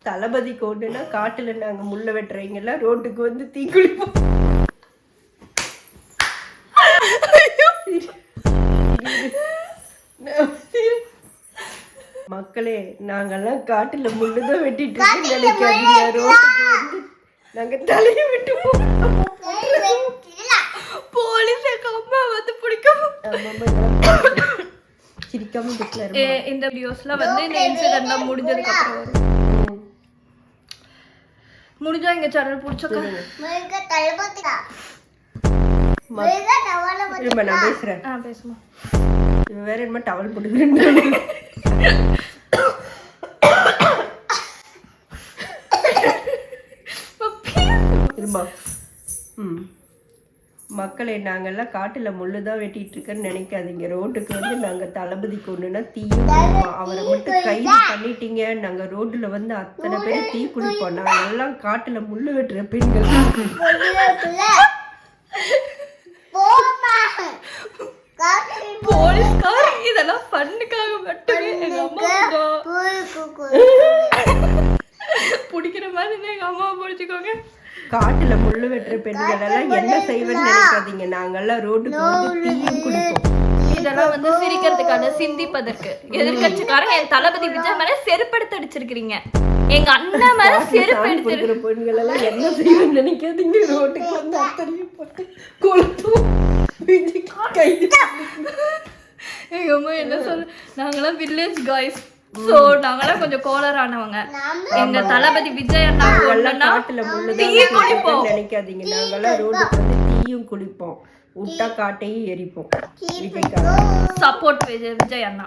தளபதி கோடுனா காட்டுல நாங்க முள்ள வெட்டுறீங்கல்ல, ரோட்டுக்கு வந்து தீ குளிப்போம். மக்களே, நாங்கெல்லாம் காட்டுல முள்ளுதான் வெட்டிட்டு இருக்கோம் நினைக்காதீங்க. ரோட்டுக்கு வந்து நாங்க தலையை விட்டுப்போம். போலீஸ் எங்க அம்மா வந்து பிடிக்கும். சிரிக்காம இந்த வீடியோஸ்ல வந்து இந்த இன்சிடென்ட்லாம் முடிஞ்சதுக்கு அப்புறம் வரும். முடிஞ்சா எங்க சேனல் பிடிச்சோக்கா நான் பேசுறேன். பேசுமா வேற என்ன டவல் போட்டுக்கிறேன். மக்களே, நாங்கெல்லாம் காட்டுல முள்ளுதான் வெட்டிட்டு இருக்கேன்னு நினைக்காதீங்க. ரோட்டுக்கு வந்து நாங்க தளபதி கொண்டுனா தீ அவரை மட்டும் கைது பண்ணிட்டீங்க. நாங்க ரோட்ல வந்து அத்தனை பேர் தீ குளிப்போம். நாங்க எல்லாம் காட்டுல முள்ளு வெட்டுற பெண்கள். போலீஸ்கார் இதெல்லாம் பண்ணுக்காக மட்டுமே. எங்க அம்மா பிடிக்கிற மாதிரி எங்க அம்மாவை பிடிச்சிக்கோங்க. காட்டுல முள்ளு வெட்டுற பெண்கள் எல்லாம் என்ன செய்வேன்னு நினைக்காதீங்க. நாங்கெல்லாம் ரோட்டுக்கு வந்து தீயும் குடிப்போம். இதெல்லாம் வந்து சிரிக்கிறதுக்கான, சிந்திப்பதற்கு. எதிர்கட்சிக்காரங்க என் தளபதி விஜய் மேல செருப்படுத்து அடிச்சிருக்கீங்க. எங்க அண்ணன் மேல செருப்பு எடுத்துருக்கிற பெண்கள் எல்லாம் என்ன செய்வேன்னு நினைக்காதீங்க. ரோட்டுக்கு வந்து அத்தனையும் போட்டு கொளுத்துவோம். எங்க அம்மா என்ன சொல்ல, நாங்கெல்லாம் வில்லேஜ் காய்ஸ். சோ நாங்கெல்லாம் கொஞ்சம் கோலரானவங்க. எங்க தளபதி விஜய் அண்ணா காட்டுல முள்ளுதான் நினைக்காதீங்க. நாங்கெல்லாம் ரோட்டுக்கு வந்து தீயும் குளிப்போம். விட்டா காட்டையும் எரிப்போம். விஜய்க்காக சப்போர்ட் விஜய் அண்ணா.